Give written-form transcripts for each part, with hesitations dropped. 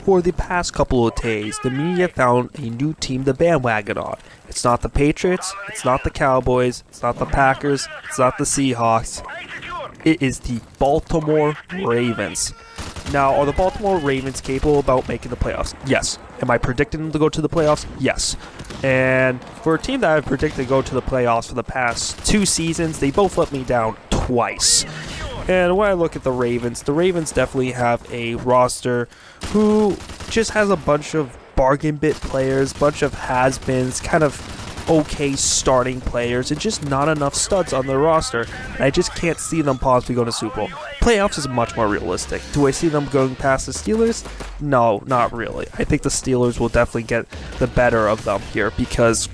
For the past couple of days, the media found a new team to bandwagon on. It's not the Patriots, it's not the Cowboys, it's not the Packers, it's not the Seahawks. It is the Baltimore Ravens. Now, are the Baltimore Ravens capable about making the playoffs? Yes. Am I predicting them to go to the playoffs? Yes. And for a team that I've predicted to go to the playoffs for the past 2 seasons, they both let me down twice. And when I look at the Ravens definitely have a roster who just has a bunch of bargain bit players, bunch of has-beens, kind of okay starting players, and just not enough studs on their roster. And I just can't see them possibly going to Super Bowl. Playoffs is much more realistic. Do I see them going past the Steelers? No, not really. I think the Steelers will definitely get the better of them here, because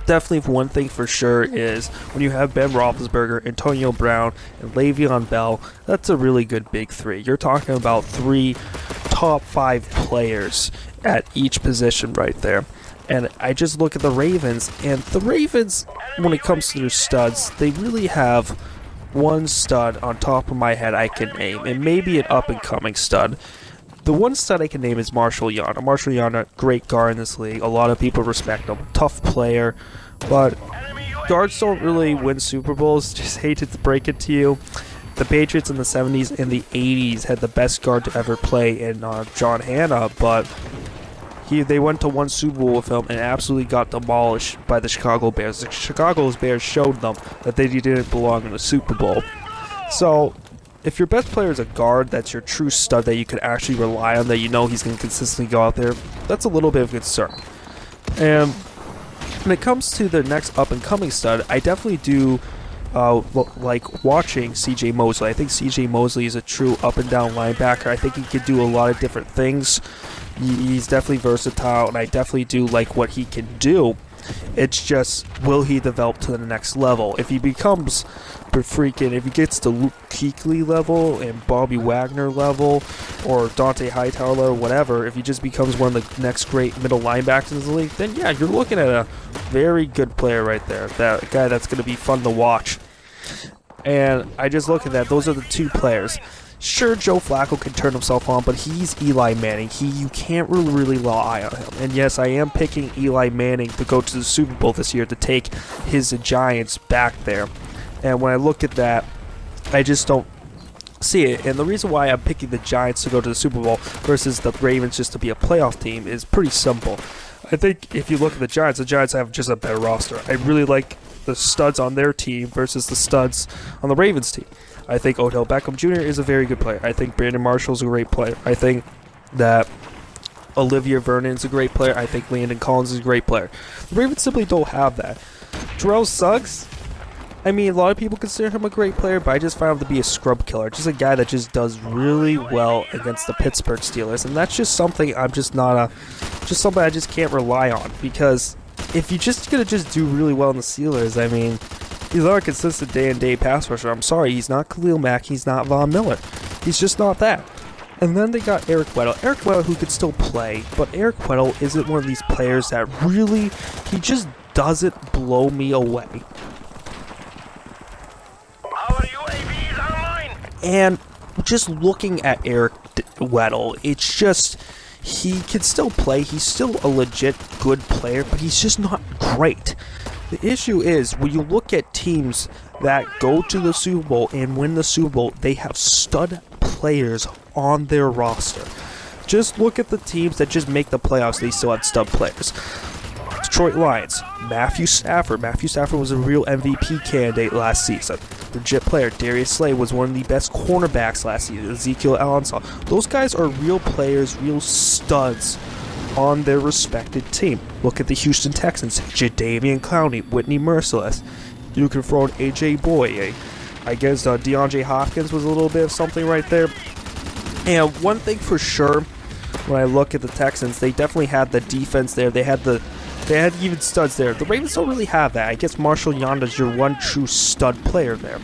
definitely one thing for sure is when you have Ben Roethlisberger, Antonio Brown, and Le'Veon Bell, that's a really good big 3. You're talking about 3 top 5 players at each position right there. And I just look at the Ravens, and the Ravens, when it comes to their studs, they really have one stud on top of my head I can name, and maybe an up-and-coming stud. The one stud I can name is Marshall Yanda. Marshall Yanda, great guard in this league. A lot of people respect him. Tough player, but guards don't really win Super Bowls. Just hate to break it to you. The Patriots in the 70s and the 80s had the best guard to ever play in John Hanna, but they went to one Super Bowl with him and absolutely got demolished by the Chicago Bears. The Chicago Bears showed them that they didn't belong in the Super Bowl. So, if your best player is a guard, that's your true stud that you can actually rely on, that you know he's going to consistently go out there, that's a little bit of concern. And when it comes to the next up-and-coming stud, I definitely do like watching C.J. Mosley. I think C.J. Mosley is a true up-and-down linebacker. I think he could do a lot of different things. He's definitely versatile, and I definitely do like what he can do. It's just, will he develop to the next level? If he becomes if he gets to Luke Kuechly level and Bobby Wagner level or Dante Hightower level, whatever, if he just becomes one of the next great middle linebackers in the league, then yeah, you're looking at a very good player right there. That guy that's going to be fun to watch. And I just look at that. Those are the 2 players. Sure, Joe Flacco can turn himself on, but he's Eli Manning. You can't really rely on him. And yes, I am picking Eli Manning to go to the Super Bowl this year to take his Giants back there. And when I look at that, I just don't see it. And the reason why I'm picking the Giants to go to the Super Bowl versus the Ravens just to be a playoff team is pretty simple. I think if you look at the Giants have just a better roster. I really like the studs on their team versus the studs on the Ravens team. I think Odell Beckham Jr. is a very good player. I think Brandon Marshall's a great player. I think that Olivia Vernon's a great player. I think Landon Collins is a great player. The Ravens simply don't have that. Terrell Suggs, I mean, a lot of people consider him a great player, but I just found him to be a scrub killer. Just a guy that just does really well against the Pittsburgh Steelers. And that's just something I'm just not just something I just can't rely on. Because if you're just going to just do really well in the Steelers, I mean, he's not a consistent day-and-day pass rusher. I'm sorry, he's not Khalil Mack, he's not Von Miller. He's just not that. And then they got Eric Weddle. Eric Weddle, who could still play, but Eric Weddle isn't one of these players that really, he just doesn't blow me away. And just looking at Eric Weddle, it's just, he can still play. He's still a legit good player, but he's just not great. The issue is, when you look at teams that go to the Super Bowl and win the Super Bowl, they have stud players on their roster. Just look at the teams that just make the playoffs, they still have stud players. Detroit Lions, Matthew Stafford. Matthew Stafford was a real MVP candidate last season. Legit player. Darius Slay was one of the best cornerbacks last season. Ezekiel Alonso. Those guys are real players, real studs on their respected team. Look at the Houston Texans. Jadeveon Clowney, Whitney Merciless. You can throw in A.J. Boye. I guess DeAndre Hopkins was a little bit of something right there. And one thing for sure, when I look at the Texans, they definitely had the defense there. They had even studs there. The Ravens don't really have that. I guess Marshall Yanda's your one true stud player there.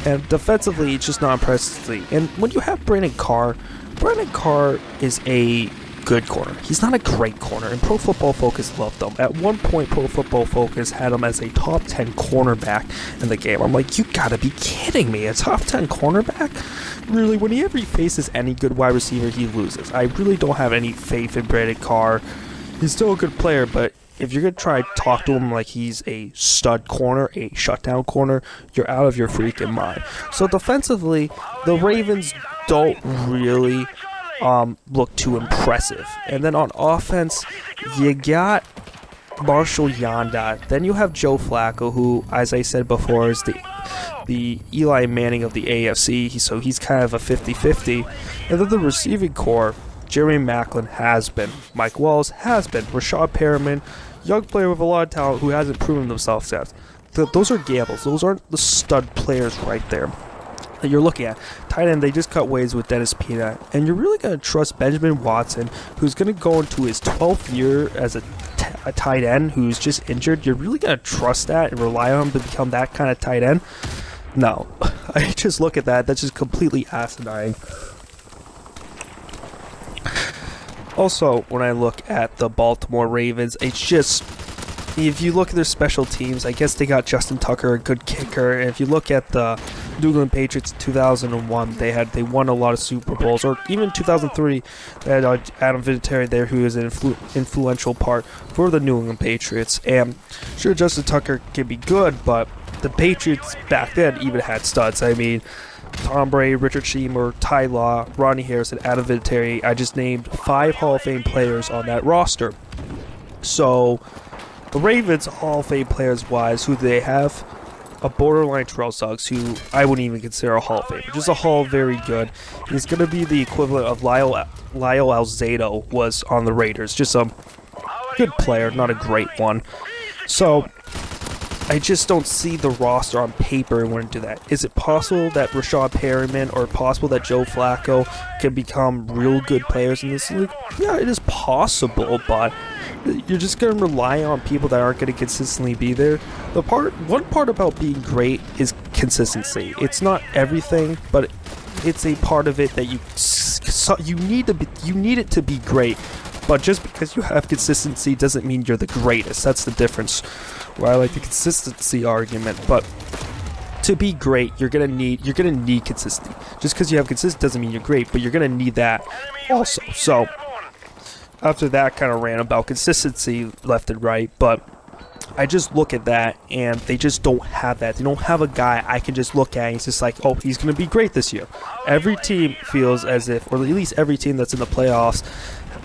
And defensively, it's just not impressive. And when you have Brandon Carr is a good corner. He's not a great corner, and Pro Football Focus loved him. At one point, Pro Football Focus had him as a top 10 cornerback in the game. I'm like, you gotta be kidding me, a top 10 cornerback? really, whenever he faces any good wide receiver, he loses. I really don't have any faith in Brandon Carr. He's still a good player, but if you're going to try to talk to him like he's a stud corner, a shutdown corner, you're out of your freaking mind. So defensively, the Ravens don't really look too impressive. And then on offense, you got Marshall Yanda. Then you have Joe Flacco, who, as I said before, is the Eli Manning of the AFC. So he's kind of a 50-50. And then the receiving core, Jeremy Maclin has been, Mike Wallace has been, Rashad Perriman, young player with a lot of talent who hasn't proven themselves yet. Those are gambles. Those aren't the stud players right there that you're looking at. Tight end, they just cut ways with Dennis Pina, and you're really going to trust Benjamin Watson, who's going to go into his 12th year as a tight end who's just injured. You're really going to trust that and rely on him to become that kind of tight end? No. I just look at that. That's just completely asinine. Also, when I look at the Baltimore Ravens, it's just, if you look at their special teams, I guess they got Justin Tucker, a good kicker. And if you look at the New England Patriots in 2001, they won a lot of Super Bowls. Or even 2003, they had Adam Vinatieri there, who is an influential part for the New England Patriots. And sure, Justin Tucker can be good, but the Patriots back then even had studs. I mean, Tom Brady, Richard Seymour, Ty Law, Ronnie Harrison, Adam Vinatieri. I just named 5 Hall of Fame players on that roster. So the Ravens Hall of Fame players-wise, who they have? A borderline Terrell Suggs, who I wouldn't even consider a Hall of Fame. Just a Hall very good. He's going to be the equivalent of Lyle Alzado was on the Raiders. Just a good player, not a great one. So I just don't see the roster on paper and want to do that. Is it possible that Rashad Perriman or possible that Joe Flacco can become real good players in this league? Yeah, it is possible, but you're just going to rely on people that aren't going to consistently be there. One part about being great is consistency. It's not everything, but it's a part of it that you need it to be great. But just because you have consistency doesn't mean you're the greatest. That's the difference. Where I like the consistency argument, but to be great, you're gonna need consistency. Just because you have consistency doesn't mean you're great, but you're gonna need that also. So after that kind of rant about consistency left and right, but I just look at that and they just don't have that. They don't have a guy I can just look at and he's just like, oh, he's gonna be great this year. Every team feels as if, or at least every team that's in the playoffs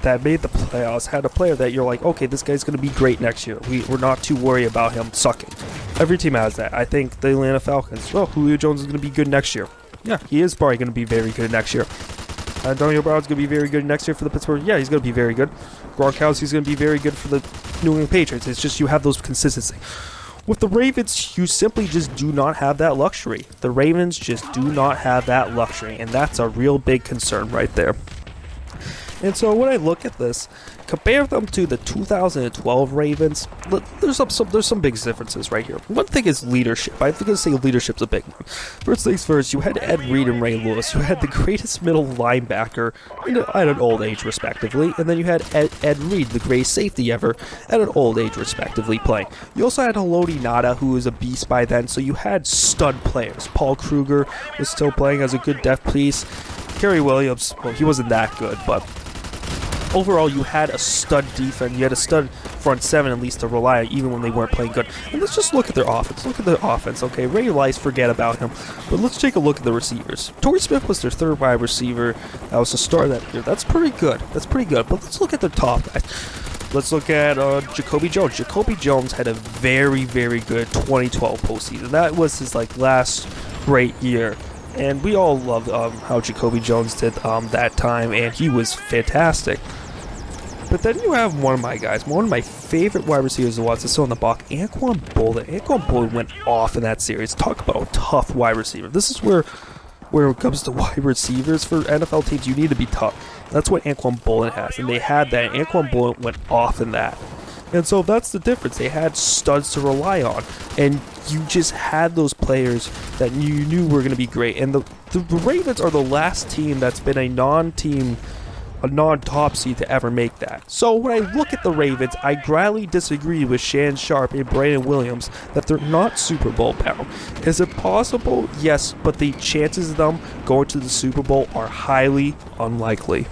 that made the playoffs had a player that you're like, okay, this guy's going to be great next year. We're not too worried about him sucking. Every team has that. I think the Atlanta Falcons, well, Julio Jones is going to be good next year. Yeah, he is probably going to be very good next year. Antonio Brown's going to be very good next year for the Pittsburgh. Yeah, he's going to be very good. Gronkowski's going to be very good for the New England Patriots. It's just you have those consistency. With the Ravens, you simply just do not have that luxury. The Ravens just do not have that luxury, and that's a real big concern right there. And so when I look at this, compare them to the 2012 Ravens, there's some big differences right here. One thing is leadership. I think I'd say leadership's a big one. First things first, you had Ed Reed and Ray Lewis. You had the greatest middle linebacker at an old age, respectively. And then you had Ed Reed, the greatest safety ever, at an old age, respectively, playing. You also had Haloti Ngata, who was a beast by then. So you had stud players. Paul Kruger was still playing as a good depth piece. Kerry Williams, well, he wasn't that good, but overall, you had a stud defense. You had a stud front seven, at least, to rely on, even when they weren't playing good. And let's just look at their offense. Look at their offense, okay? Ray Rice, forget about him. But let's take a look at the receivers. Torrey Smith was their third wide receiver. That was the star that year. That's pretty good. That's pretty good. But let's look at their top guys. Let's look at Jacoby Jones. Jacoby Jones had a very, very good 2012 postseason. That was his last great year. And we all loved how Jacoby Jones did that time, and he was fantastic. But then you have one of my guys, one of my favorite wide receivers to watch, is still in the box, Anquan Boldin. Anquan Boldin went off in that series. Talk about a tough wide receiver. This is where it comes to wide receivers for NFL teams, you need to be tough. That's what Anquan Boldin has, and they had that. Anquan Boldin went off in that. And so that's the difference. They had studs to rely on, and you just had those players that you knew were going to be great. And the Ravens are the last team that's been a non-team a non-top seed to ever make that. So when I look at the Ravens, I gladly disagree with Shannon Sharpe and Brandon Williams that they're not Super Bowl bound. Is it possible? Yes, but the chances of them going to the Super Bowl are highly unlikely.